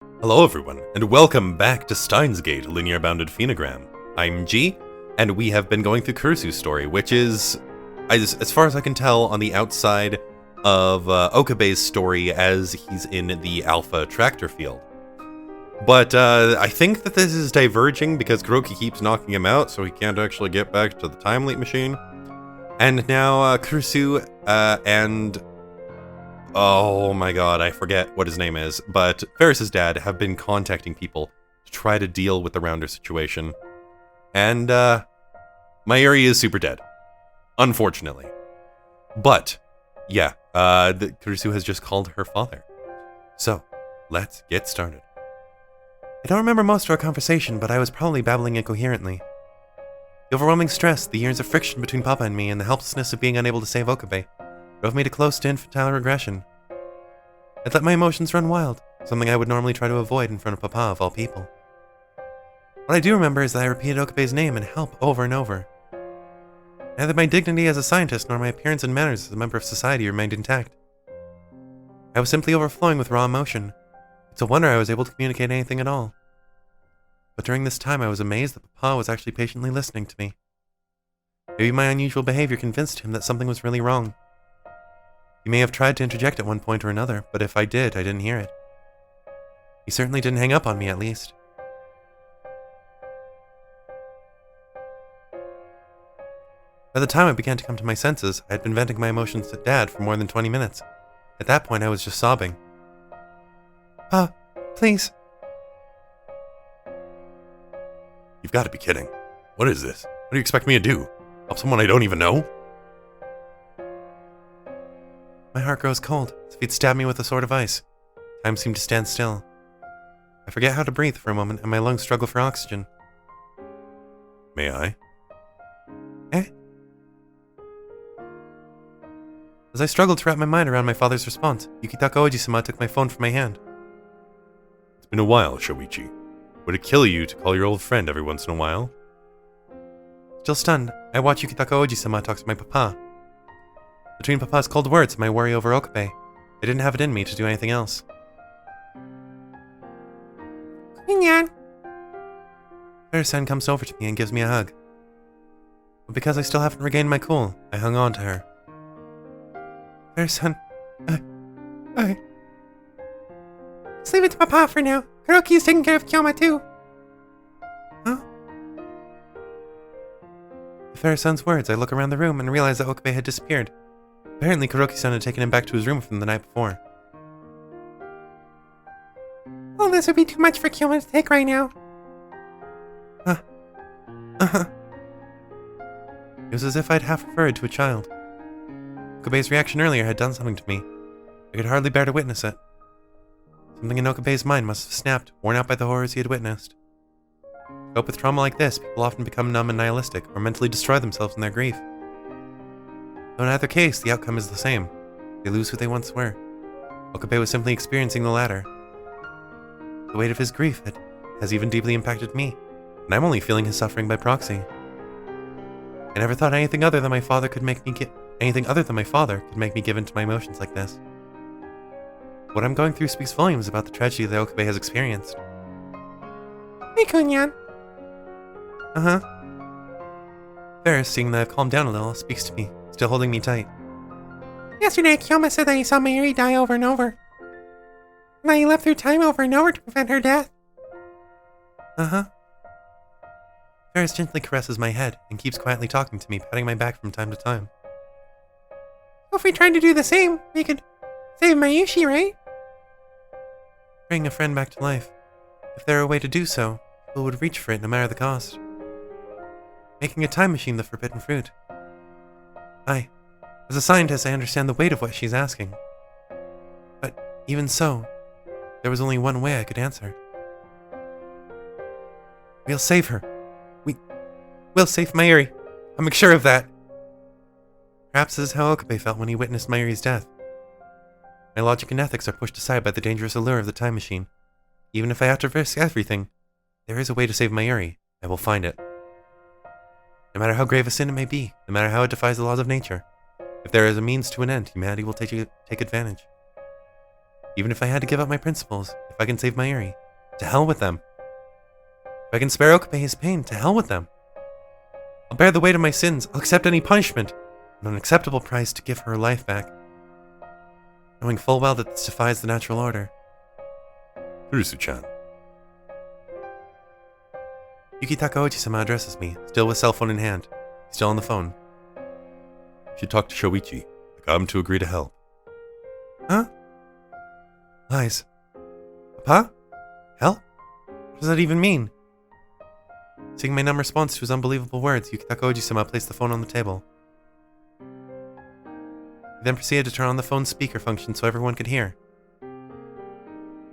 Hello everyone, and welcome back to Steins Linear Bounded Phenogram. I'm G, and we have been going through KURISU's story, which is, as far as I can tell, on the outside of Okabe's story as he's in the Alpha Tractor Field. But I think that this is diverging because Kuroki keeps knocking him out, so he can't actually get back to the Time Leap Machine. And now KURISU and... oh my god, I forget what his name is, but Ferris's dad have been contacting people to try to deal with the Rounder situation. And, Mayuri is super dead. Unfortunately. But, yeah, KURISU has just called her father. So, let's get started. I don't remember most of our conversation, but I was probably babbling incoherently. The overwhelming stress, the years of friction between Papa and me, and the helplessness of being unable to save Okabe drove me to close to infantile regression. I'd let my emotions run wild, something I would normally try to avoid in front of Papa of all people. What I do remember is that I repeated Okabe's name and help over and over. Neither my dignity as a scientist nor my appearance and manners as a member of society remained intact. I was simply overflowing with raw emotion. It's a wonder I was able to communicate anything at all. But during this time I was amazed that Papa was actually patiently listening to me. Maybe my unusual behavior convinced him that something was really wrong. He may have tried to interject at one point or another, but if I didn't hear it. He certainly didn't hang up on me, at least. By the time I began to come to my senses, I had been venting my emotions to Dad for more than 20 minutes. At that point, I was just sobbing. Pa, please. You've got to be kidding. What is this? What do you expect me to do? Help someone I don't even know? My heart grows cold, as if he'd stabbed me with a sword of ice. Time seemed to stand still. I forget how to breathe for a moment, and my lungs struggle for oxygen. May I? Eh? As I struggled to wrap my mind around my father's response, Yukitaka Oji-sama took my phone from my hand. It's been a while, Shoichi. Would it kill you to call your old friend every once in a while? Still stunned, I watch Yukitaka Oji-sama talk to my papa. Between Papa's cold words and my worry over Okabe, I didn't have it in me to do anything else. Kunyan! Ferris-san comes over to me and gives me a hug. But because I still haven't regained my cool, I hung on to her. Ferris-san, I... Just leave it to Papa for now. Kuroki is taking care of Kyoma too. Huh? With Ferris-san's words, I look around the room and realize that Okabe had disappeared. Apparently, Kuroki-san had taken him back to his room from the night before. Well, this would be too much for Kyoma to take right now. It was as if I'd half referred to a child. Okabe's reaction earlier had done something to me. I could hardly bear to witness it. Something in Okabe's mind must have snapped, worn out by the horrors he had witnessed. To cope with trauma like this, people often become numb and nihilistic, or mentally destroy themselves in their grief. Though in either case, the outcome is the same. They lose who they once were. Okabe was simply experiencing the latter. The weight of his grief has even deeply impacted me, and I'm only feeling his suffering by proxy. I never thought anything other than my father could make me give in to my emotions like this. What I'm going through speaks volumes about the tragedy that Okabe has experienced. Hey, Kunyan. Uh-huh. Ferris, seeing that I've calmed down a little, speaks to me, still holding me tight. Yesterday, Kyoma said that he saw Mayuri die over and over. And that he lived through time over and over to prevent her death. Uh-huh. Ferris gently caresses my head and keeps quietly talking to me, patting my back from time to time. So if we tried to do the same, we could save Mayushi, right? Bring a friend back to life. If there were a way to do so, people would reach for it no matter the cost. Making a time machine the forbidden fruit. As a scientist, I understand the weight of what she's asking. But even so, there was only one way I could answer. We'll save her. We'll save Mayuri. I'm sure of that. Perhaps this is how Okabe felt when he witnessed Mayuri's death. My logic and ethics are pushed aside by the dangerous allure of the time machine. Even if I have to risk everything, there is a way to save Mayuri. I will find it. No matter how grave a sin it may be, no matter how it defies the laws of nature, if there is a means to an end, humanity will take advantage. Even if I had to give up my principles, if I can save my Eri, to hell with them. If I can spare Okabe his pain, to hell with them. I'll bear the weight of my sins, I'll accept any punishment, an unacceptable price to give her life back, knowing full well that this defies the natural order. Kurisu-chan. Yukitaka Oji-sama addresses me, still with cell phone in hand. He's still on the phone. You should talk to Shoichi. I got him to agree to help. Huh? Lies. Papa? Help? What does that even mean? Seeing my numb response to his unbelievable words, Yukitaka Oji-sama placed the phone on the table. He then proceeded to turn on the phone's speaker function so everyone could hear.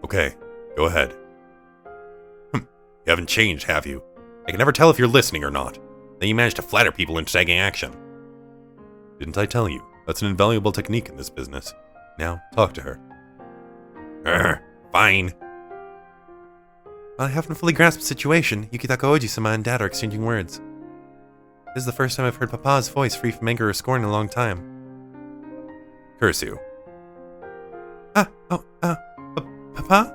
Okay, go ahead. You haven't changed, have you? I can never tell if you're listening or not. Then you managed to flatter people into taking action. Didn't I tell you? That's an invaluable technique in this business. Now, talk to her. Fine. While I haven't fully grasped the situation, Yukitaka Oji-sama and Dad are exchanging words. This is the first time I've heard Papa's voice free from anger or scorn in a long time. Kurisu. Papa?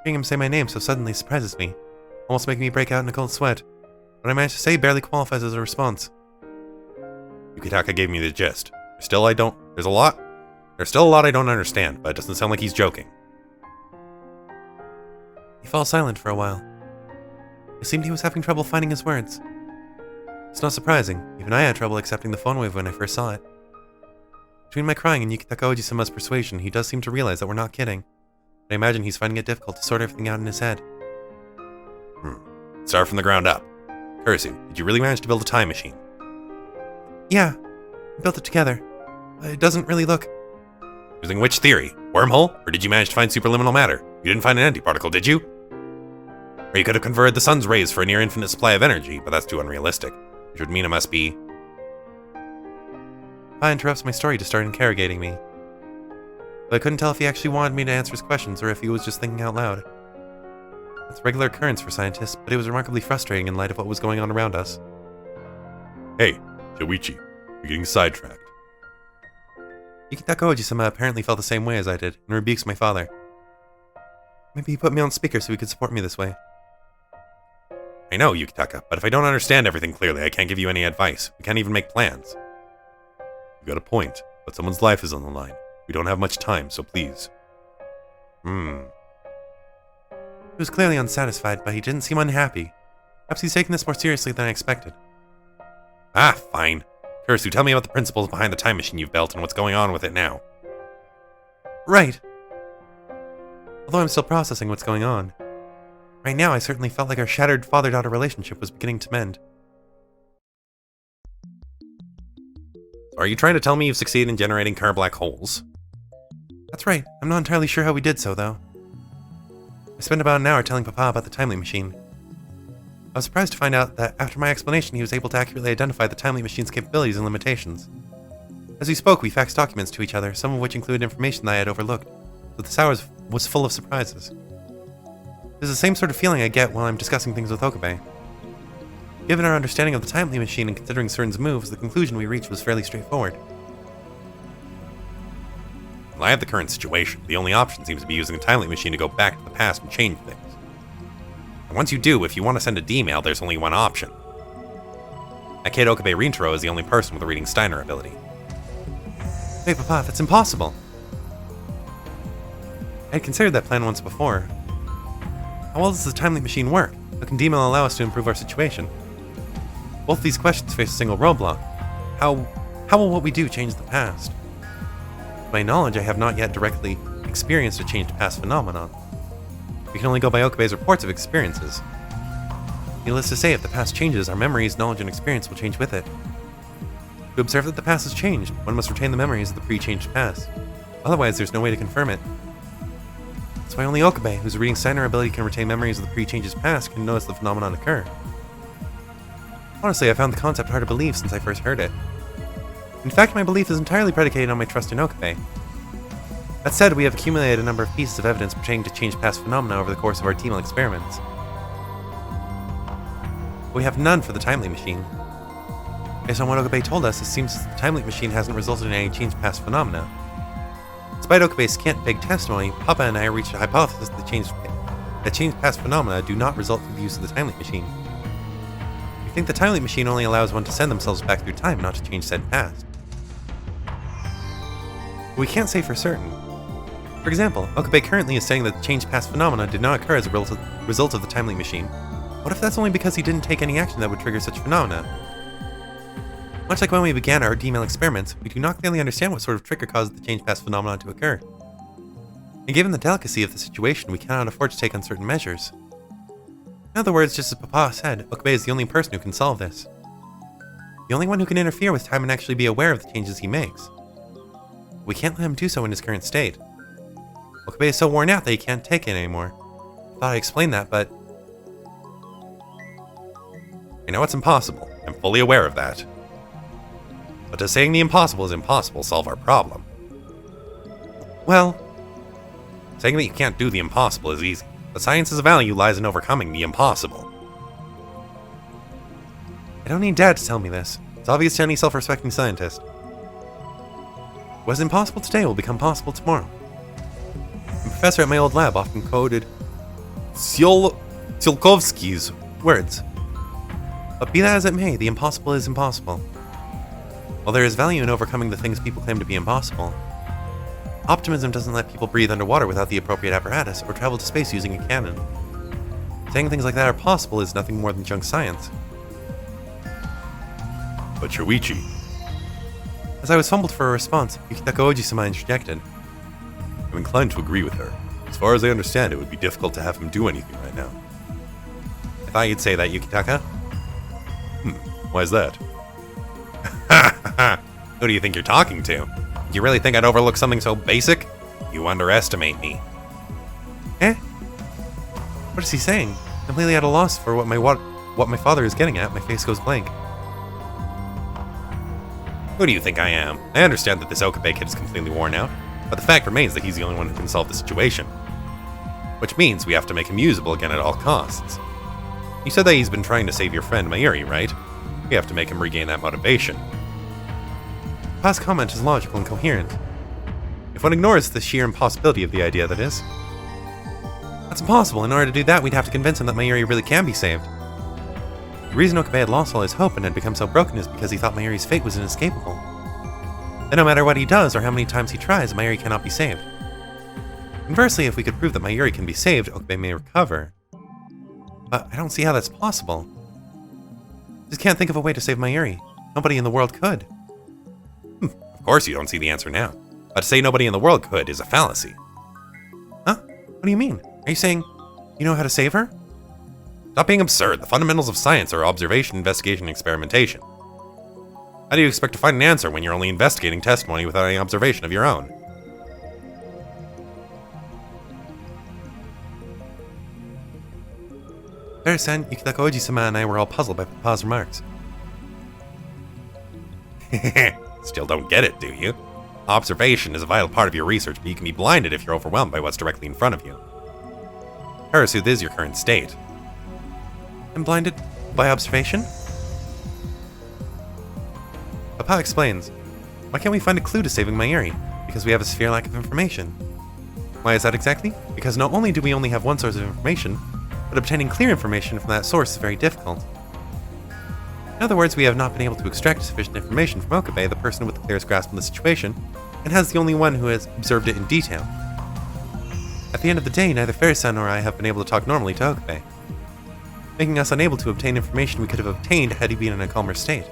Hearing him say my name so suddenly surprises me, almost making me break out in a cold sweat. What I managed to say barely qualifies as a response. Yukitaka gave me the gist. There's still a lot I don't understand, but it doesn't sound like he's joking. He fell silent for a while. It seemed he was having trouble finding his words. It's not surprising, even I had trouble accepting the phone wave when I first saw it. Between my crying and Yukitaka Oji-sama's persuasion, he does seem to realize that we're not kidding. But I imagine he's finding it difficult to sort everything out in his head. Start from the ground up. Kurisu, did you really manage to build a time machine? Yeah, we built it together. It doesn't really look... Using which theory? Wormhole? Or did you manage to find superliminal matter? You didn't find an antiparticle, did you? Or you could have converted the sun's rays for a near infinite supply of energy, but that's too unrealistic. Which would mean it must be... Pa interrupts my story to start interrogating me. But I couldn't tell if he actually wanted me to answer his questions or if he was just thinking out loud. It's a regular occurrence for scientists, but it was remarkably frustrating in light of what was going on around us. Hey, Shoichi, you're getting sidetracked. Yukitaka Oji-sama apparently felt the same way as I did, and rebukes my father. Maybe he put me on speaker so he could support me this way. I know, Yukitaka, but if I don't understand everything clearly, I can't give you any advice. We can't even make plans. You got a point, but someone's life is on the line. We don't have much time, so please. He was clearly unsatisfied, but he didn't seem unhappy. Perhaps he's taking this more seriously than I expected. Fine. Kurisu, tell me about the principles behind the time machine you've built and what's going on with it now. Right. Although I'm still processing what's going on. Right now, I certainly felt like our shattered father-daughter relationship was beginning to mend. Are you trying to tell me you've succeeded in generating car black holes? That's right. I'm not entirely sure how we did so, though. I spent about an hour telling Papa about the timely machine. I was surprised to find out that after my explanation, he was able to accurately identify the timely machine's capabilities and limitations. As we spoke, we faxed documents to each other, some of which included information that I had overlooked, so this hour was full of surprises. It's the same sort of feeling I get while I'm discussing things with Okabe. Given our understanding of the timely machine and considering Cern's moves, the conclusion we reached was fairly straightforward. In light of the current situation, the only option seems to be using the timely machine to go back to the past and change things. And once you do, if you want to send a D-mail, there's only one option. That kid Okabe Rintaro is the only person with a reading Steiner ability. Wait, Papa, that's impossible! I had considered that plan once before. How well does the timely machine work? How can D-mail allow us to improve our situation? Both these questions face a single roadblock. How will what we do change the past? To my knowledge, I have not yet directly experienced a changed past phenomenon. We can only go by Okabe's reports of experiences. Needless to say, if the past changes, our memories, knowledge, and experience will change with it. To observe that the past has changed, one must retain the memories of the pre-changed past. Otherwise, there's no way to confirm it. That's why only Okabe, whose reading Steiner ability can retain memories of the pre-changes past, can notice the phenomenon occur. Honestly, I found the concept hard to believe since I first heard it. In fact, my belief is entirely predicated on my trust in Okabe. That said, we have accumulated a number of pieces of evidence pertaining to changed past phenomena over the course of our T-mail experiments. But we have none for the timely machine. Based on what Okabe told us, it seems the timely machine hasn't resulted in any changed past phenomena. Despite Okabe's scant big testimony, Papa and I reached a hypothesis that change past phenomena do not result from the use of the time leap machine. We think the time leap machine only allows one to send themselves back through time, not to change said past. But we can't say for certain. For example, Okabe currently is saying that the change past phenomena did not occur as a result of the time leap machine. What if that's only because he didn't take any action that would trigger such phenomena? Much like when we began our D-mail experiments, we do not clearly understand what sort of trigger caused the change past phenomenon to occur. And given the delicacy of the situation, we cannot afford to take uncertain measures. In other words, just as Papa said, Okabe is the only person who can solve this. The only one who can interfere with time and actually be aware of the changes he makes. We can't let him do so in his current state. Okabe is so worn out that he can't take it anymore. I thought I explained that, but... I know it's impossible. I'm fully aware of that. But does saying the impossible is impossible solve our problem? Well... Saying that you can't do the impossible is easy. The science's value lies in overcoming the impossible. I don't need Dad to tell me this. It's obvious to any self-respecting scientist. What's impossible today will become possible tomorrow. The professor at my old lab often quoted Tsiolkovsky's words. But be that as it may, the impossible is impossible. While there is value in overcoming the things people claim to be impossible, optimism doesn't let people breathe underwater without the appropriate apparatus or travel to space using a cannon. Saying things like that are possible is nothing more than junk science. But Shuichi... As I was fumbled for a response, Yukitaka Oji-sama interjected. I'm inclined to agree with her. As far as I understand, it would be difficult to have him do anything right now. I thought you'd say that, Yukitaka. Why is that? Who do you think you're talking to? You really think I'd overlook something so basic? You underestimate me. Eh? What is he saying? Completely at a loss for what my father is getting at. My face goes blank. Who do you think I am? I understand that this Okabe kid is completely worn out, but the fact remains that he's the only one who can solve the situation. Which means we have to make him usable again at all costs. You said that he's been trying to save your friend Mayuri, right? We have to make him regain that motivation. Pa's comment is logical and coherent. If one ignores the sheer impossibility of the idea, that is. That's impossible. In order to do that, we'd have to convince him that Mayuri really can be saved. The reason Okabe had lost all his hope and had become so broken is because he thought Mayuri's fate was inescapable. That no matter what he does or how many times he tries, Mayuri cannot be saved. Conversely, if we could prove that Mayuri can be saved, Okabe may recover. But I don't see how that's possible. I just can't think of a way to save Mayuri. Nobody in the world could. Of course you don't see the answer now. But to say nobody in the world could is a fallacy. Huh? What do you mean? Are you saying you know how to save her? Stop being absurd. The fundamentals of science are observation, investigation, and experimentation. How do you expect to find an answer when you're only investigating testimony without any observation of your own? Vera-san, Yukitaka Oji-sama and I were all puzzled by Papa's remarks. Still don't get it, do you? Observation is a vital part of your research, but you can be blinded if you're overwhelmed by what's directly in front of you. KURISU, this is your current state. I'm blinded by observation? Papa explains. Why can't we find a clue to saving Mayuri? Because we have a severe lack of information. Why is that exactly? Because not only do we only have one source of information, but obtaining clear information from that source is very difficult. In other words, we have not been able to extract sufficient information from Okabe, the person with the clearest grasp on the situation, and has the only one who has observed it in detail. At the end of the day, neither Vera-san nor I have been able to talk normally to Okabe, making us unable to obtain information we could have obtained had he been in a calmer state.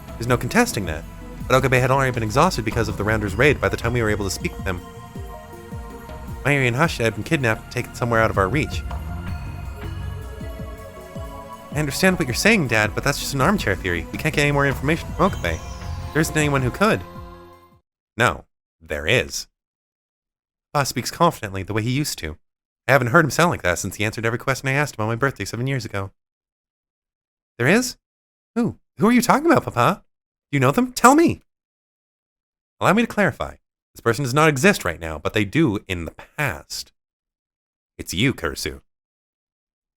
There's no contesting that, but Okabe had already been exhausted because of the Rounder's raid by the time we were able to speak with him. Mayuri and Hashida had been kidnapped and taken somewhere out of our reach. I understand what you're saying, Dad, but that's just an armchair theory. We can't get any more information from Okabe. There isn't anyone who could. No, there is. Pa speaks confidently, the way he used to. I haven't heard him sound like that since he answered every question I asked him on my birthday 7 years ago. There is? Who? Who are you talking about, Papa? Do you know them? Tell me! Allow me to clarify. This person does not exist right now, but they do in the past. It's you, KURISU.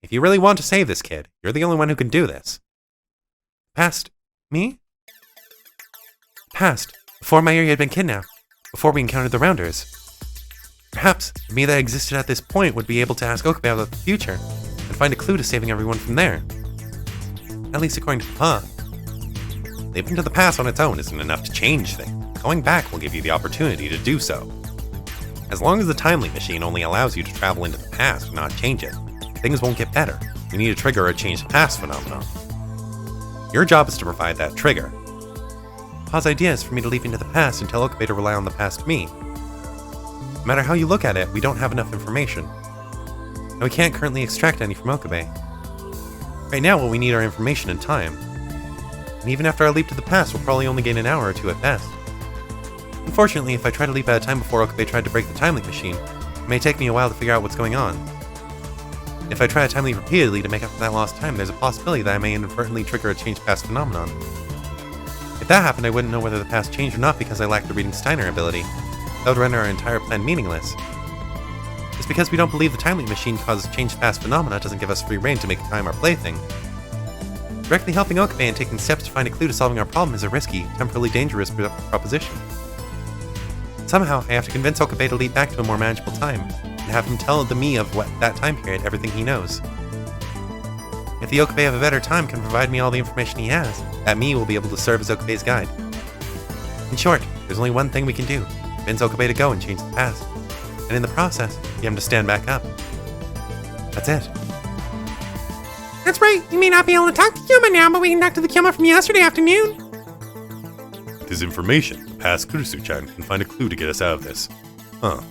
If you really want to save this kid, you're the only one who can do this. Past? Me? Past. Before Mayuri had been kidnapped. before we encountered the Rounders. Perhaps the me that existed at this point would be able to ask Okabe about the future and find a clue to saving everyone from there. At least according to Papa. Leaping to the past on its own isn't enough to change things. Going back will give you the opportunity to do so. As long as the timely machine only allows you to travel into the past and not change it, things won't get better. You need to trigger a change the past phenomenon. Your job is to provide that trigger. Pa's idea is for me to leap into the past and tell Okabe to rely on the past me. No matter how you look at it, we don't have enough information. And we can't currently extract any from Okabe. Right now, what we need are information and time. And even after I leap to the past, we'll probably only gain an hour or two at best. Unfortunately, if I try to leap at a time before Okabe tried to break the time leap machine, it may take me a while to figure out what's going on. If I try to time leap repeatedly to make up for that lost time, there's a possibility that I may inadvertently trigger a change past phenomenon. If that happened, I wouldn't know whether the past changed or not because I lacked the reading Steiner ability. That would render our entire plan meaningless. Just because we don't believe the time leap machine causes change past phenomena doesn't give us free reign to make time our plaything. Directly helping Okabe and taking steps to find a clue to solving our problem is a risky, temporarily dangerous proposition. Somehow, I have to convince Okabe to leap back to a more manageable time, and have him tell the me of that time period everything he knows. If the Okabe of a better time can provide me all the information he has, that me will be able to serve as Okabe's guide. In short, there's only one thing we can do, convince Okabe to go and change the past, and in the process, get him to stand back up. That's it. That's right, we may not be able to talk to Kyoma now, but we can talk to the Kyoma from yesterday afternoon. With his information, the past Kurisu-chan can find a clue to get us out of this. Huh.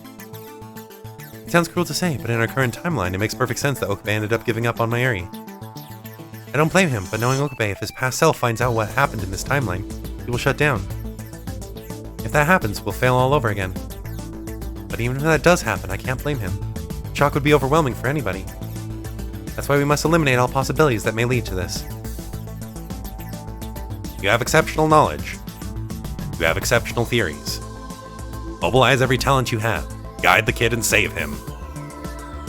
It sounds cruel to say, but in our current timeline, it makes perfect sense that Okabe ended up giving up on Mayuri. I don't blame him, but knowing Okabe, if his past self finds out what happened in this timeline, he will shut down. If that happens, we'll fail all over again. But even if that does happen, I can't blame him. Shock would be overwhelming for anybody. That's why we must eliminate all possibilities that may lead to this. You have exceptional knowledge. You have exceptional theories. Mobilize every talent you have. Guide the kid and save him.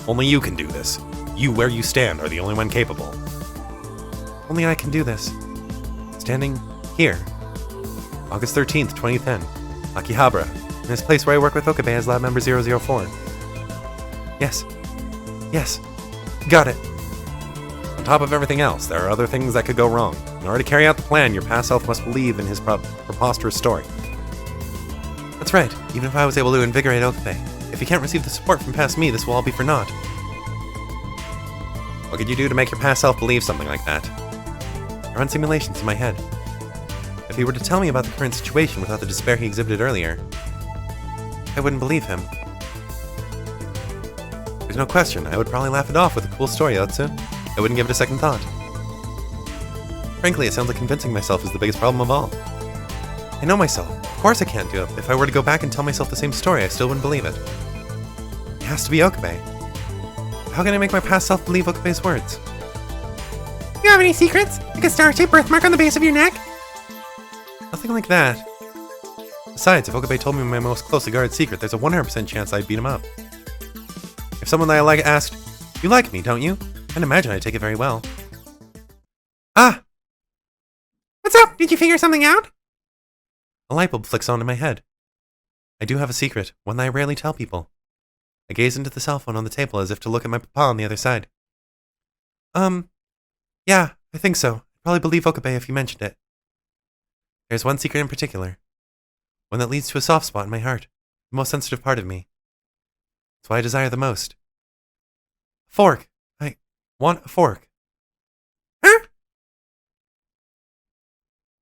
Only you can do this. You, where you stand, are the only one capable. Only I can do this. Standing here. August 13th, 2010. Akihabara, in this place where I work with Okabe as lab member 004. Yes. Yes. Got it. On top of everything else, there are other things that could go wrong. In order to carry out the plan, your past self must believe in his preposterous story. That's right, even if I was able to invigorate Okabe. If he can't receive the support from past me, this will all be for naught. What could you do to make your past self believe something like that? I run simulations in my head. If he were to tell me about the current situation without the despair he exhibited earlier, I wouldn't believe him. There's no question, I would probably laugh it off with a cool story, Otsu. I wouldn't give it a second thought. Frankly, it sounds like convincing myself is the biggest problem of all. I know myself. Of course I can't do it. If I were to go back and tell myself the same story, I still wouldn't believe it. It has to be Okabe. How can I make my past self believe Okabe's words? You have any secrets? Like a star-shaped birthmark on the base of your neck? Nothing like that. Besides, if Okabe told me my most closely guarded secret, there's a 100% chance I'd beat him up. If someone that I like asked, "You like me, don't you?" I'd imagine I'd take it very well. Ah! What's up? Did you figure something out? A light bulb flicks onto my head. I do have a secret, one that I rarely tell people. I gaze into the cell phone on the table as if to look at my papa on the other side. Yeah, I think so. I'd probably believe Okabe if you mentioned it. There's one secret in particular. One that leads to a soft spot in my heart, the most sensitive part of me. It's what I desire the most. A fork! I want a fork. Huh?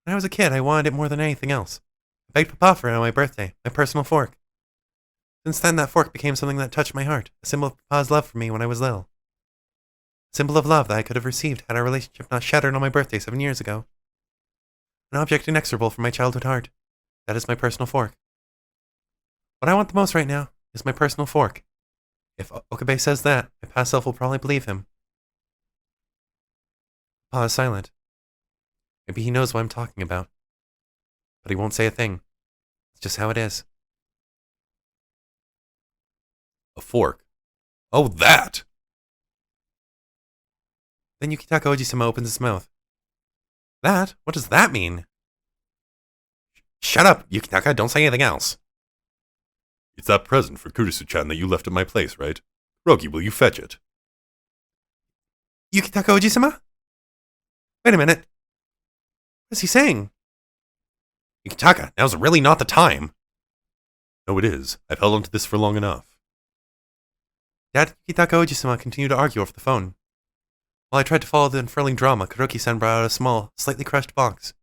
When I was a kid, I wanted it more than anything else. I begged Papa for it on my birthday, my personal fork. Since then, that fork became something that touched my heart, a symbol of Papa's love for me when I was little. A symbol of love that I could have received had our relationship not shattered on my birthday 7 years ago. An object inexorable from my childhood heart. That is my personal fork. What I want the most right now is my personal fork. If Okabe says that, my past self will probably believe him. Papa is silent. Maybe he knows what I'm talking about. But he won't say a thing. It's just how it is. A fork. Oh, that! Then Yukitaka Oji-sama opens his mouth. That? What does that mean? Shut up, Yukitaka. Don't say anything else. It's that present for Kurisu-chan that you left at my place, right? Rogi, will you fetch it? Yukitaka Oji-sama? Wait a minute. What is he saying? Yukitaka, now's really not the time. No, it is. I've held on to this for long enough. Dad and Yukitaka Oji-sama continued to argue over the phone. While I tried to follow the unfurling drama, Kuroki-san brought out a small, slightly crushed box.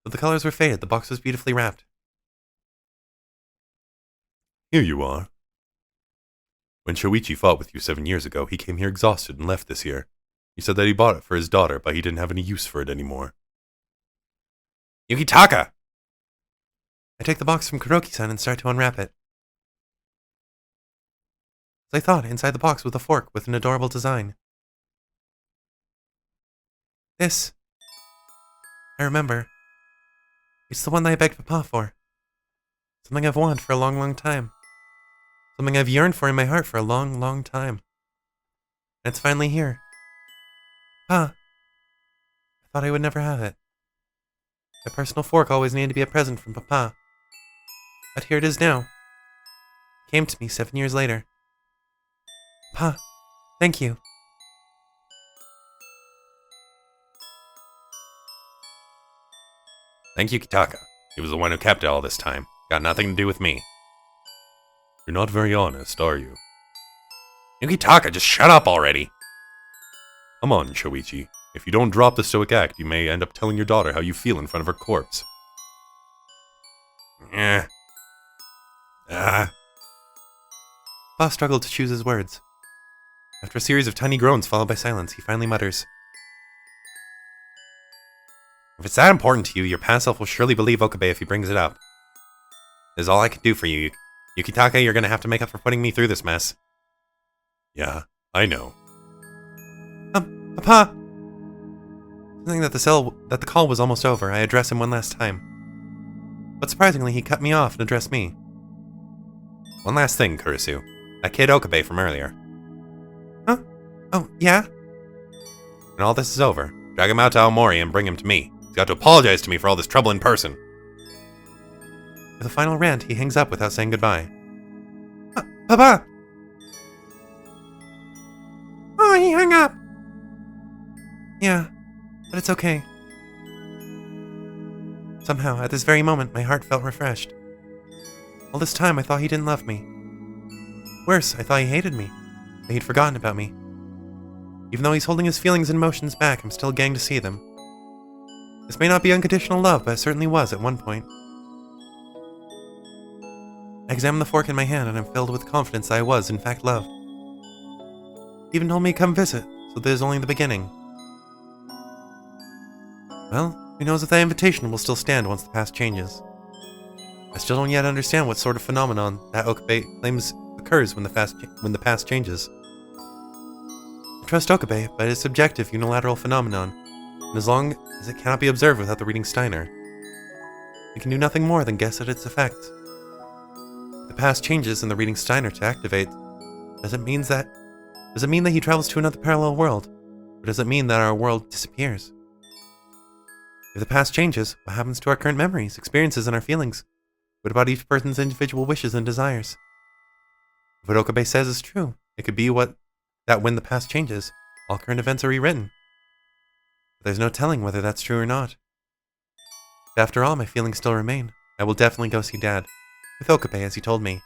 Though the colors were faded, the box was beautifully wrapped. Here you are. When Shoichi fought with you 7 years ago, he came here exhausted and left this year. He said that he bought it for his daughter, but he didn't have any use for it anymore. Yukitaka! I take the box from Kuroki-san and start to unwrap it. As I thought, inside the box was a fork with an adorable design. This. I remember. It's the one that I begged Papa for. Something I've wanted for a long, long time. Something I've yearned for in my heart for a long, long time. And it's finally here. Pa. I thought I would never have it. My personal fork always needed to be a present from Papa. But here it is now. It came to me 7 years later. Pa, thank you. Thank you, Kitaka. He was the one who kept it all this time. Got nothing to do with me. You're not very honest, are you? Yukitaka, just shut up already! Come on, Shoichi. If you don't drop the stoic act, you may end up telling your daughter how you feel in front of her corpse. Pa struggled to choose his words. After a series of tiny groans followed by silence, he finally mutters, If it's that important to you, your past self will surely believe Okabe if he brings it up. This is all I can do for you. Yukitaka, you're gonna have to make up for putting me through this mess. Yeah, I know. Papa! Knowing that the call was almost over, I addressed him one last time. But surprisingly, he cut me off and addressed me. One last thing, Kurisu. That kid Okabe from earlier. Huh? Oh, yeah? When all this is over, drag him out to Aomori and bring him to me. He's got to apologize to me for all this trouble in person. With a final rant, he hangs up without saying goodbye. Papa! Oh, he hung up. Yeah, but it's okay. Somehow, at this very moment, my heart felt refreshed. All this time, I thought he didn't love me. Worse, I thought he hated me, that he'd forgotten about me. Even though he's holding his feelings and emotions back, I'm still getting to see them. This may not be unconditional love, but it certainly was at one point. I examine the fork in my hand and I'm filled with confidence that I was, in fact, loved. He even told me to come visit, so this is only the beginning. Well, who knows if that invitation will still stand once the past changes. I still don't yet understand what sort of phenomenon that Okabe claims occurs when the past changes. I trust Okabe, but it's a subjective, unilateral phenomenon, and as long as it cannot be observed without the reading Steiner, we can do nothing more than guess at its effect. If the past changes and the reading Steiner to activate, does it mean that he travels to another parallel world, or does it mean that our world disappears? If the past changes, what happens to our current memories, experiences, and our feelings? What about each person's individual wishes and desires? If what Okabe says is true, it could be that when the past changes, all current events are rewritten. But there's no telling whether that's true or not. But after all, my feelings still remain. I will definitely go see Dad, with Okabe as he told me.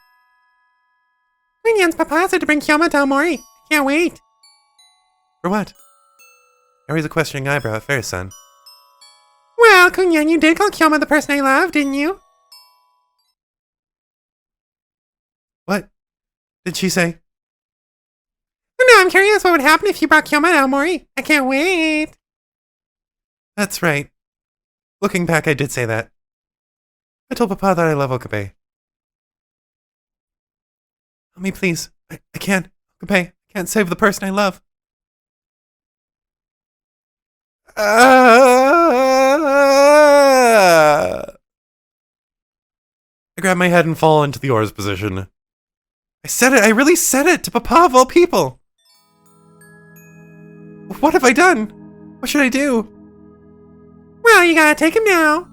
Kunyan's Papa said to bring Kyoma to Aomori. I can't wait. For what? I raise a questioning eyebrow at Ferris-san. Well, Kunyan, you did call Kyoma the person I love, didn't you? What did she say? No, I'm curious what would happen if you brought Kyoma to Aomori. I can't wait. That's right. Looking back, I did say that. I told Papa that I love Okabe. Help me, please. I can't. Okabe, I can't save the person I love. I grab my head and fall into the oars position. I said it. I really said it to Papa of all people. What have I done? What should I do? Well, you gotta take him now.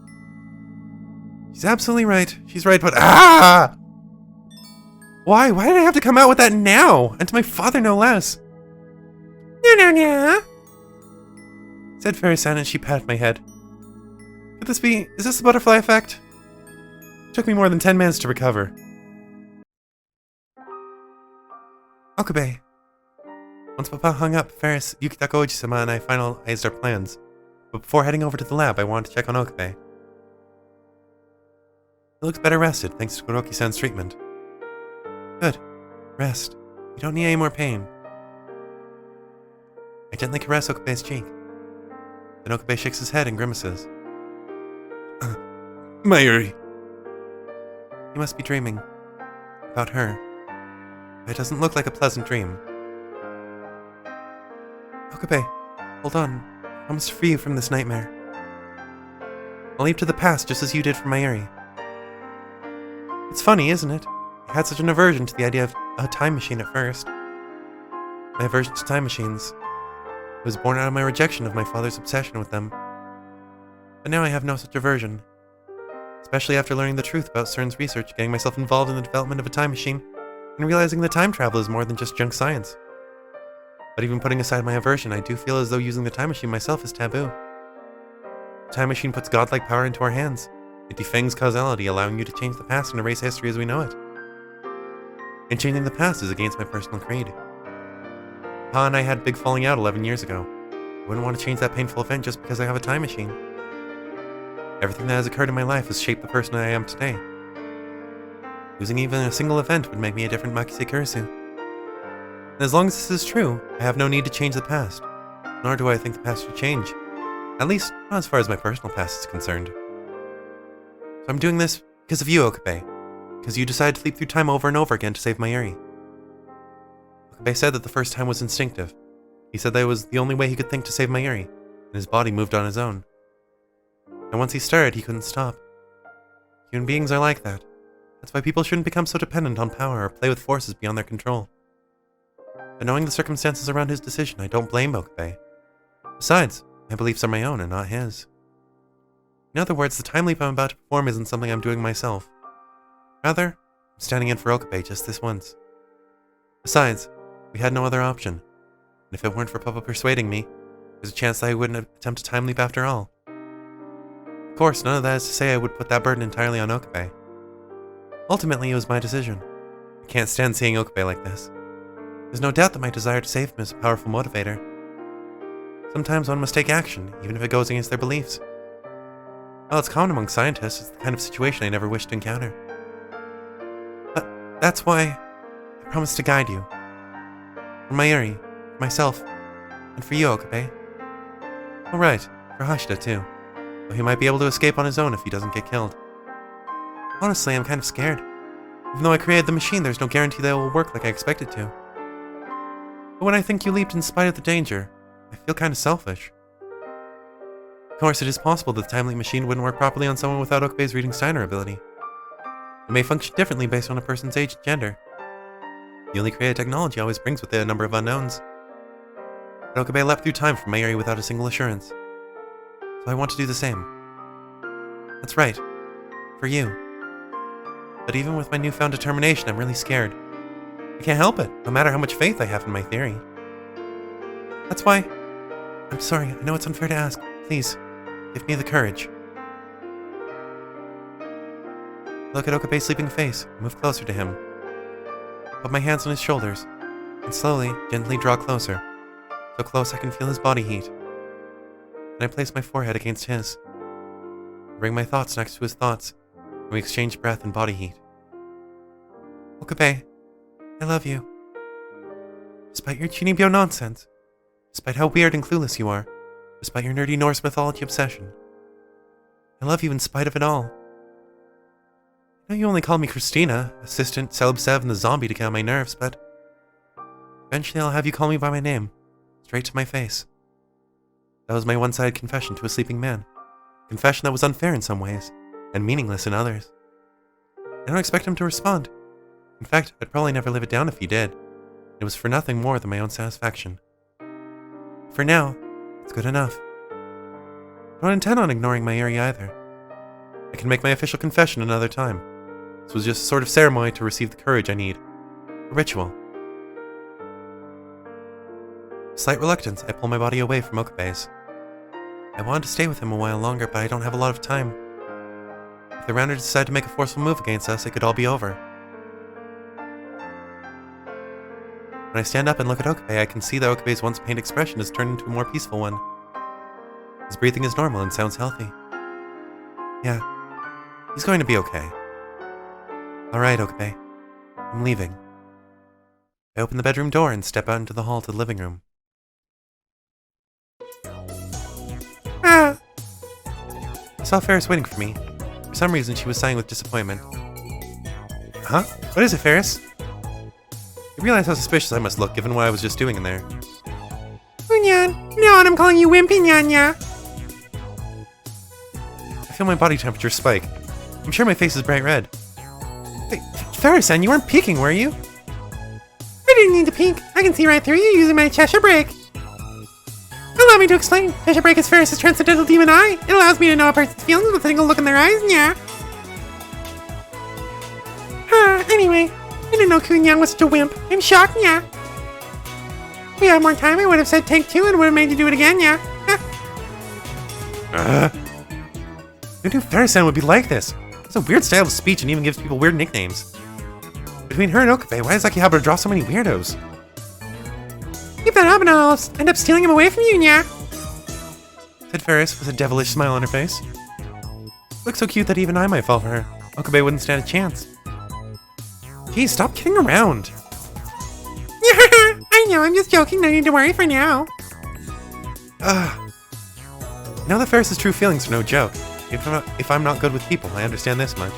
She's absolutely right. She's right, but Why? Why did I have to come out with that now? And to my father, no less. No. Said Fairy-san, and she patted my head. Could this be... Is this the butterfly effect? It took me more than 10 minutes to recover. Okabe. Once Papa hung up, Ferris, Yukitaka Oji-sama, and I finalized our plans. But before heading over to the lab, I wanted to check on Okabe. He looks better rested, thanks to Kuroki-san's treatment. Good. Rest. You don't need any more pain. I gently caress Okabe's cheek. Then Okabe shakes his head and grimaces. Mayuri. He must be dreaming. About her. But it doesn't look like a pleasant dream. Okabe, hold on. I promise to free you from this nightmare. I'll leap to the past just as you did for Mayuri. It's funny, isn't it? I had such an aversion to the idea of a time machine at first. My aversion to time machines. It was born out of my rejection of my father's obsession with them. But now I have no such aversion. Especially after learning the truth about CERN's research, getting myself involved in the development of a time machine, and realizing that time travel is more than just junk science. But even putting aside my aversion, I do feel as though using the time machine myself is taboo. The time machine puts godlike power into our hands. It defangs causality, allowing you to change the past and erase history as we know it. And changing the past is against my personal creed. Pa and I had a big falling out 11 years ago. I wouldn't want to change that painful event just because I have a time machine. Everything that has occurred in my life has shaped the person I am today. Losing even a single event would make me a different Makise Kurisu. And as long as this is true, I have no need to change the past. Nor do I think the past should change. At least, not as far as my personal past is concerned. So I'm doing this because of you, Okabe. Because you decided to leap through time over and over again to save Mayuri. Okabe said that the first time was instinctive. He said that it was the only way he could think to save Mayuri, and his body moved on his own. And once he started, he couldn't stop. Human beings are like that. That's why people shouldn't become so dependent on power or play with forces beyond their control. But knowing the circumstances around his decision, I don't blame Okabe. Besides, my beliefs are my own and not his. In other words, the time leap I'm about to perform isn't something I'm doing myself. Rather, I'm standing in for Okabe just this once. Besides, we had no other option. And if it weren't for Papa persuading me, there's a chance that I wouldn't attempt a time leap after all. Of course, none of that is to say I would put that burden entirely on Okabe. Ultimately, it was my decision. I can't stand seeing Okabe like this. There's no doubt that my desire to save him is a powerful motivator. Sometimes one must take action, even if it goes against their beliefs. Well, it's common among scientists. It's the kind of situation I never wish to encounter. But that's why I promised to guide you. For Mayuri, for myself, and for you, Okabe. Oh right, for Hashida too. Though he might be able to escape on his own if he doesn't get killed. Honestly, I'm kind of scared. Even though I created the machine, there's no guarantee that it will work like I expect it to. But when I think you leaped in spite of the danger, I feel kind of selfish. Of course, it is possible that the time leap machine wouldn't work properly on someone without Okabe's reading Steiner ability. It may function differently based on a person's age and gender. The only created technology always brings with it a number of unknowns. But Okabe leapt through time from Mayuri without a single assurance. So I want to do the same. That's right. For you. But even with my newfound determination, I'm really scared. I can't help it, no matter how much faith I have in my theory. That's why... I'm sorry, I know it's unfair to ask. Please, give me the courage. Look at Okabe's sleeping face, move closer to him. Put my hands on his shoulders, and slowly, gently draw closer, so close I can feel his body heat. Then I place my forehead against his. I bring my thoughts next to his thoughts, and we exchange breath and body heat. Okabe, I love you. Despite your Chinibyo nonsense, despite how weird and clueless you are, despite your nerdy Norse mythology obsession, I love you in spite of it all. I know you only call me Christina, assistant, Celeb7, and the zombie to get on my nerves, but eventually I'll have you call me by my name, straight to my face. That was my one-sided confession to a sleeping man. A confession that was unfair in some ways, and meaningless in others. I don't expect him to respond. In fact, I'd probably never live it down if he did. It was for nothing more than my own satisfaction. For now, it's good enough. I don't intend on ignoring Mayuri either. I can make my official confession another time. This was just a sort of ceremony to receive the courage I need A ritual. With slight reluctance, I pull my body away from Okabe's. I wanted to stay with him a while longer, but I don't have a lot of time. If the Rounders decide to make a forceful move against us, it could all be over. When I stand up and look at Okabe, I can see that Okabe's once pained expression has turned into a more peaceful one. His breathing is normal and sounds healthy. Yeah, he's going to be okay. Alright, Okabe. I'm leaving. I open the bedroom door and step out into the hall to the living room. Ah! I saw Ferris waiting for me. For some reason, she was sighing with disappointment. Huh? What is it, Ferris? I realized how suspicious I must look given what I was just doing in there. Unyan. No, and I'm calling you Wimpy Nyanya. I feel my body temperature spike. I'm sure my face is bright red. Wait, Ferris-san, you weren't peeking, were you? I didn't need to peek. I can see right through you using my Cheshire Break. Allow me to explain. Cheshire Break is Ferris' transcendental demon eye. It allows me to know a person's feelings with a single look in their eyes, yeah. Anyway, I didn't know Kunyang was such a wimp. I'm shocked, yeah. If we had more time, I would have said take two and would have made you do it again, yeah. Who knew Ferris-san would be like this? It's a weird style of speech and even gives people weird nicknames. Between her and Okabe, why does Akihabara draw so many weirdos? Keep that up and I'll end up stealing him away from you, yeah. Said Ferris with a devilish smile on her face. Looks so cute that even I might fall for her. Okabe wouldn't stand a chance. Geez, stop kidding around. I know, I'm just joking. No need to worry for now. Now that Ferris's true feelings are no joke. If I'm not good with people, I understand this much.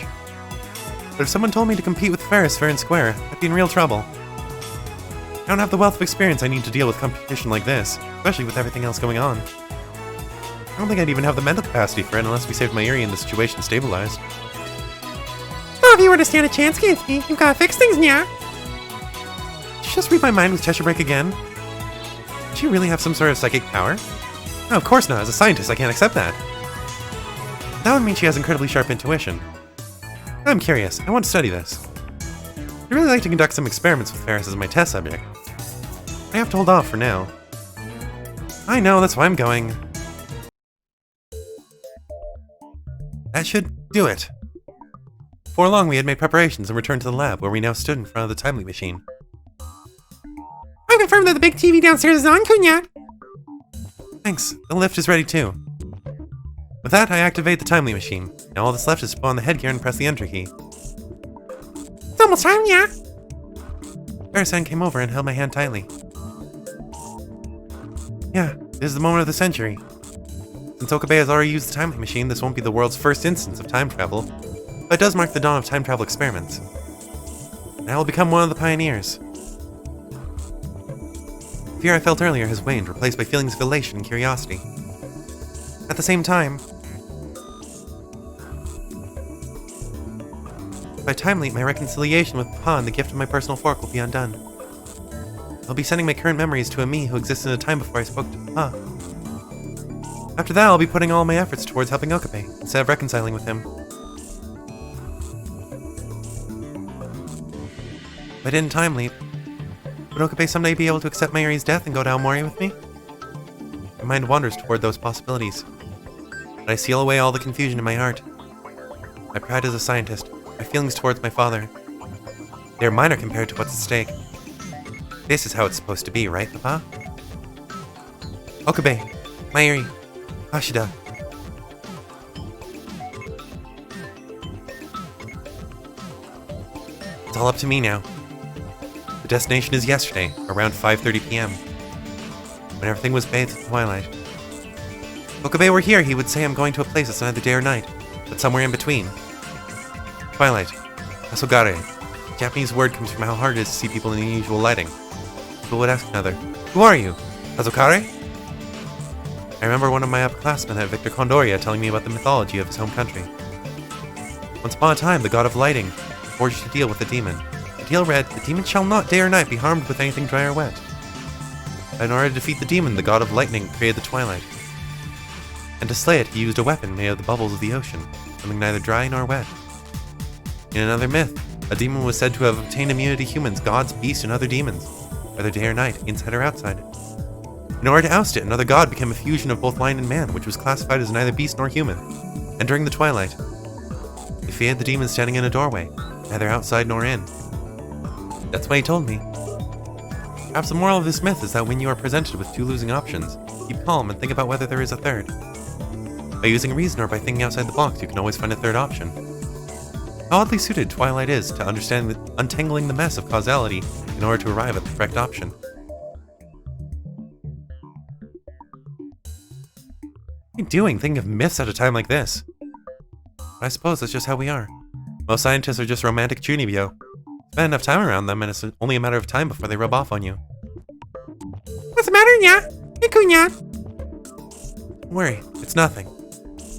But if someone told me to compete with Ferris fair and square, I'd be in real trouble. I don't have the wealth of experience I need to deal with competition like this, especially with everything else going on. I don't think I'd even have the mental capacity for it unless we saved Mayuri and the situation stabilized. Well, if you were to stand a chance against me, you've got to fix things, yeah. Did you just read my mind with Cheshire Break again? Did you really have some sort of psychic power? No, of course not. As a scientist, I can't accept that. That would mean she has incredibly sharp intuition. I'm curious. I want to study this. I'd really like to conduct some experiments with Ferris as my test subject. I have to hold off for now. I know, that's why I'm going. That should do it. Before long, we had made preparations and returned to the lab, where we now stood in front of the timely machine. I've confirmed that the big TV downstairs is on, Kunyak. Thanks. The lift is ready too. With that, I activate the timely machine. Now all that's left is to put on the headgear and press the enter key. It's almost time, yeah. Ferris-san came over and held my hand tightly. Yeah, this is the moment of the century. Since Okabe has already used the timely machine, this won't be the world's first instance of time travel, but it does mark the dawn of time travel experiments. And I will become one of the pioneers. The fear I felt earlier has waned, replaced by feelings of elation and curiosity. At the same time, by timely, my reconciliation with Papa and the gift of my personal fork will be undone. I'll be sending my current memories to a me who existed in a time before I spoke to Papa. After that, I'll be putting all my efforts towards helping Okabe, instead of reconciling with him. If I didn't time leap, would Okabe someday be able to accept Mayuri's death and go to Aomori with me? My mind wanders toward those possibilities, but I seal away all the confusion in my heart. My pride as a scientist, my feelings towards my father, they are minor compared to what's at stake. This is how it's supposed to be, right, Papa? Okabe, Mayuri, Ashida. It's all up to me now. The destination is yesterday, around 5:30 p.m. when everything was bathed in twilight. If Okabe were here, he would say I'm going to a place that's neither day or night, but somewhere in between. Twilight. Hasogare. The Japanese word comes from how hard it is to see people in the usual lighting. People would ask another, "Who are you? Hazokare?" I remember one of my upperclassmen at Victor Condoria telling me about the mythology of his home country. Once upon a time, the god of lighting forged a deal with the demon. The deal read, "The demon shall not day or night be harmed with anything dry or wet." But in order to defeat the demon, the god of lightning created the twilight. And to slay it, he used a weapon made of the bubbles of the ocean, something neither dry nor wet. In another myth, A demon was said to have obtained immunity to humans, gods, beasts, and other demons, whether day or night, inside or outside. In order to oust it, another god became a fusion of both lion and man, which was classified as neither beast nor human. Entering the twilight, they feared the demon standing in a doorway, neither outside nor in. That's what he told me. Perhaps the moral of this myth is that when you are presented with two losing options, keep calm and think about whether there is a third. By using reason or by thinking outside the box, you can always find a third option. How oddly suited Twilight is to untangling the mess of causality in order to arrive at the correct option. What are you doing thinking of myths at a time like this? I suppose that's just how we are. Most scientists are just romantic chunibyo. Spend enough time around them and it's only a matter of time before they rub off on you. What's the matter, nya? Ikunya? Don't worry, it's nothing.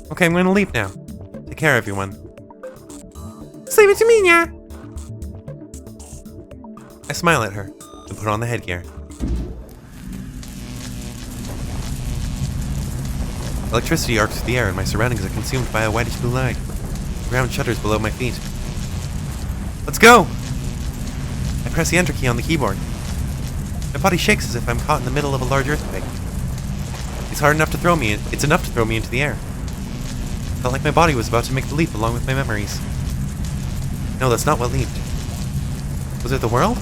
Okay, I'm going to leap now. Take care, everyone. Just leave it to me, nya. I smile at her and put on the headgear. Electricity arcs through the air and my surroundings are consumed by a whitish blue light. The ground shudders below my feet. Let's go! I press the enter key on the keyboard. My body shakes as if I'm caught in the middle of a large earthquake. It's enough to throw me into the air. I felt like my body was about to make the leap along with my memories. No, that's not what leaped. Was it the world?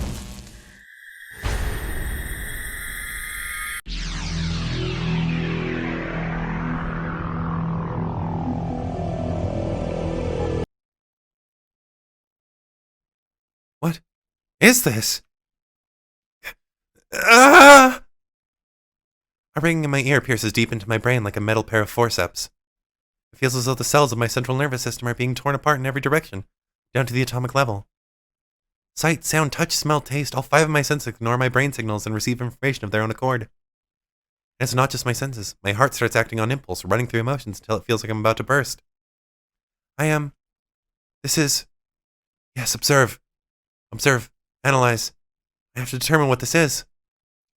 What is this? Ah! A ringing in my ear pierces deep into my brain like a metal pair of forceps. It feels as though the cells of my central nervous system are being torn apart in every direction, down to the atomic level. Sight, sound, touch, smell, taste, all 5 of my senses ignore my brain signals and receive information of their own accord. And it's not just my senses. My heart starts acting on impulse, running through emotions until it feels like I'm about to burst. Yes, observe. Observe. Analyze. I have to determine what this is.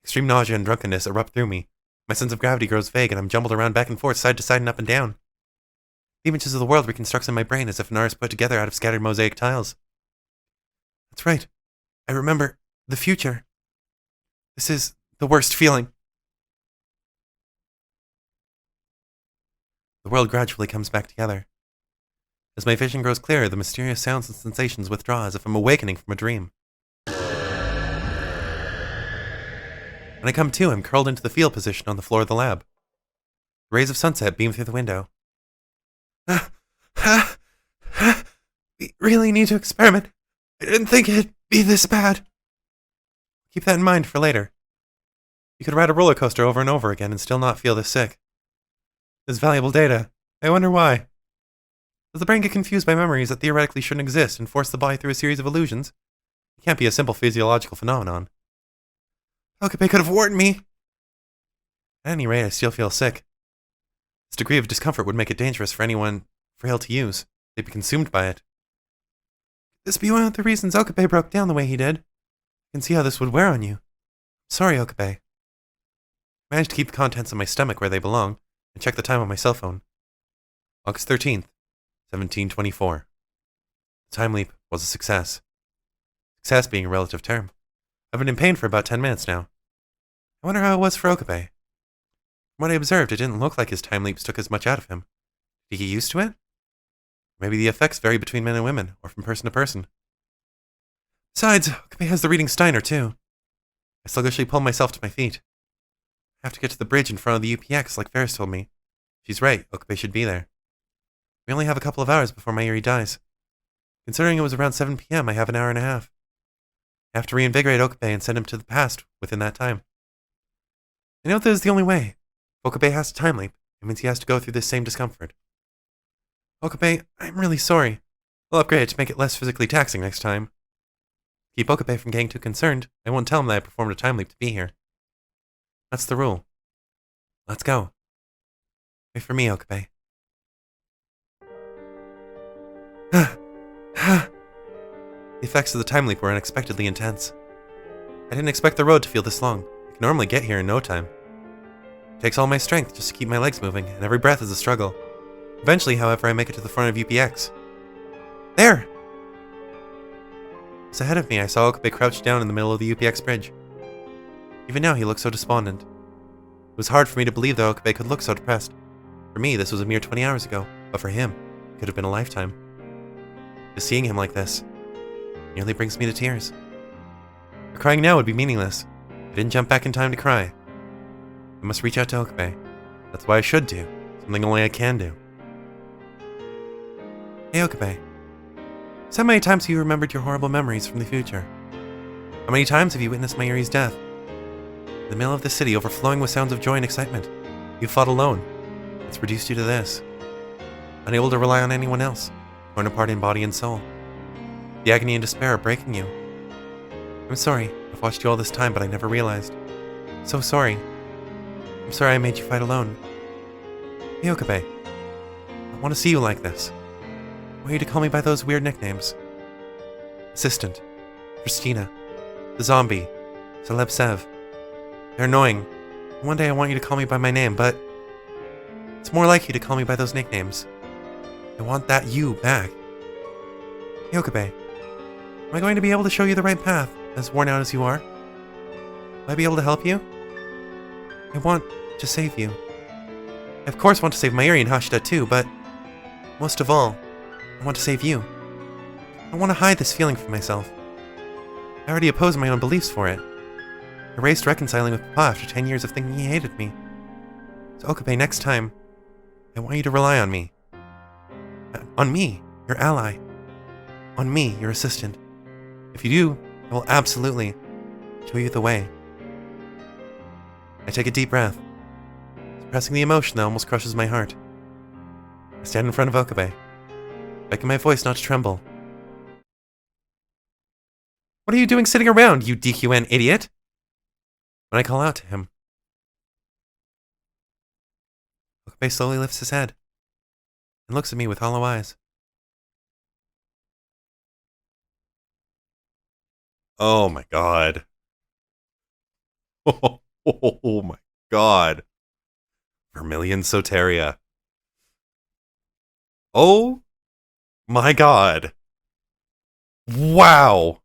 Extreme nausea and drunkenness erupt through me. My sense of gravity grows vague and I'm jumbled around back and forth, side to side and up and down. The images of the world reconstructs in my brain as if an artist put together out of scattered mosaic tiles. That's right. I remember the future. This is the worst feeling. The world gradually comes back together. As my vision grows clearer, the mysterious sounds and sensations withdraw as if I'm awakening from a dream. When I come to, I'm curled into the fetal position on the floor of the lab. The rays of sunset beam through the window. We really need to experiment. I didn't think it'd be this bad. Keep that in mind for later. You could ride a roller coaster over and over again and still not feel this sick. This valuable data. I wonder why. Does the brain get confused by memories that theoretically shouldn't exist and force the body through a series of illusions? It can't be a simple physiological phenomenon. Okabe could have warned me. At any rate, I still feel sick. This degree of discomfort would make it dangerous for anyone frail to use. They'd be consumed by it. Could this be one of the reasons Okabe broke down the way he did? I can see how this would wear on you. Sorry, Okabe. I managed to keep the contents of my stomach where they belong and check the time on my cell phone. August 13th, 1724. The time leap was a success. Success being a relative term. I've been in pain for about 10 minutes now. I wonder how it was for Okabe. From what I observed, it didn't look like his time leaps took as much out of him. Did he get used to it? Maybe the effects vary between men and women, or from person to person. Besides, Okabe has the reading Steiner, too. I sluggishly pull myself to my feet. I have to get to the bridge in front of the UPX, like Ferris told me. She's right, Okabe should be there. We only have a couple of hours before my Eri dies. Considering it was around 7 p.m., I have an hour and a half. I have to reinvigorate Okabe and send him to the past within that time. I know that is the only way. If Okabe has to time leap, it means he has to go through this same discomfort. Okabe, I'm really sorry. I'll upgrade it to make it less physically taxing next time. To keep Okabe from getting too concerned, I won't tell him that I performed a time leap to be here. That's the rule. Let's go. Wait for me, Okabe. The effects of the time leap were unexpectedly intense. I didn't expect the road to feel this long. I can normally get here in no time. It takes all my strength just to keep my legs moving, and every breath is a struggle. Eventually, however, I make it to the front of UPX. There! Just ahead of me, I saw Okabe crouched down in the middle of the UPX bridge. Even now, he looked so despondent. It was hard for me to believe that Okabe could look so depressed. For me, this was a mere 20 hours ago, but for him, it could have been a lifetime. Just seeing him like this nearly brings me to tears. But crying now would be meaningless. I didn't jump back in time to cry. I must reach out to Okabe. That's what I should do. Something only I can do. Hey Okabe. Just how many times have you remembered your horrible memories from the future? How many times have you witnessed Mayuri's death? In the middle of the city, overflowing with sounds of joy and excitement, you fought alone. It's reduced you to this. Unable to rely on anyone else, torn apart in body and soul. The agony and despair are breaking you. I'm sorry, I've watched you all this time, but I never realized. So sorry. I'm sorry I made you fight alone. Hey Okabe, I want to see you like this. I want you to call me by those weird nicknames. Assistant, Christina, the Zombie, Celeb Sev. They're annoying. One day I want you to call me by my name, but it's more like you to call me by those nicknames. I want that you back. Hey Okabe, am I going to be able to show you the right path, as worn out as you are? Will I be able to help you? I want to save you. I of course want to save Mayuri and Hashida too, but most of all, I want to save you. I want to hide this feeling from myself. I already opposed my own beliefs for it. I raced reconciling with Papa after 10 years of thinking he hated me. So Okabe, next time, I want you to rely on me. On me, your ally. On me, your assistant. If you do, I will absolutely show you the way. I take a deep breath, suppressing the emotion that almost crushes my heart. I stand in front of Okabe, making my voice not to tremble. What are you doing sitting around, you DQN idiot? When I call out to him, Okabe slowly lifts his head and looks at me with hollow eyes. Oh my god. Oh my god. Vermilion Soteria. Oh my god. Wow.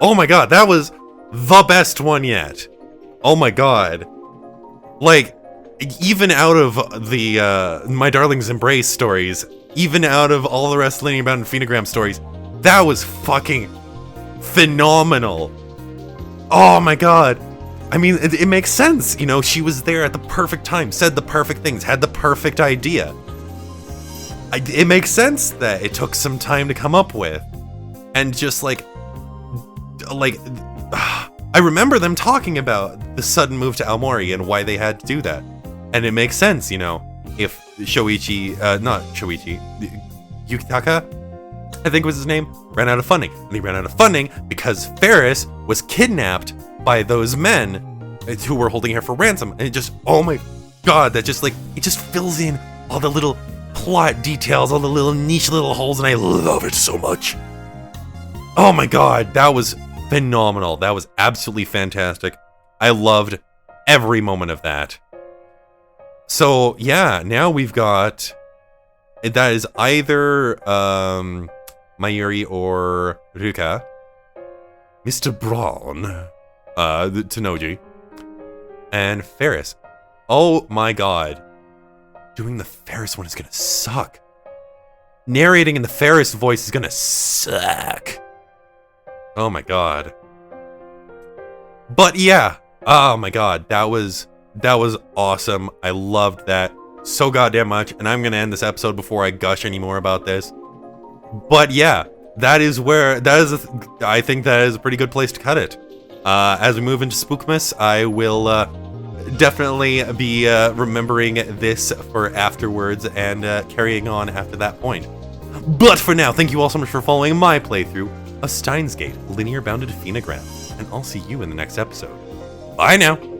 Oh my god, that was the best one yet. Oh my god. Like, even out of the My Darling's Embrace stories, even out of all the rest of Linear Bound and Phenogram stories, that was fucking phenomenal. Oh my god. I mean, it makes sense, you know, she was there at the perfect time, said the perfect things, had the perfect idea. It makes sense that it took some time to come up with. And just like, I remember them talking about the sudden move to Aomori and why they had to do that. And it makes sense, you know, if not Shoichi, Yukitaka, I think was his name, ran out of funding. And he ran out of funding because Ferris was kidnapped by those men who were holding her for ransom. And it just, oh my god, that just like, it just fills in all the little plot details, all the little niche little holes, and I love it so much. Oh my god, that was phenomenal. That was absolutely fantastic. I loved every moment of that. So yeah, now we've got, that is either Mayuri or Ruka, Mr. Braun, Tanoji, and Ferris. Oh my god. Doing the Ferris one is gonna suck. Narrating in the Ferris voice is gonna suck. Oh my god. But yeah, oh my god, that was awesome. I loved that so goddamn much, and I'm gonna end this episode before I gush anymore about this. But yeah, I think that is a pretty good place to cut it. As we move into Spookmas, I will definitely be remembering this for afterwards and carrying on after that point. But for now, thank you all so much for following my playthrough of Steins Gate Linear Bounded Phenogram, and I'll see you in the next episode. Bye now!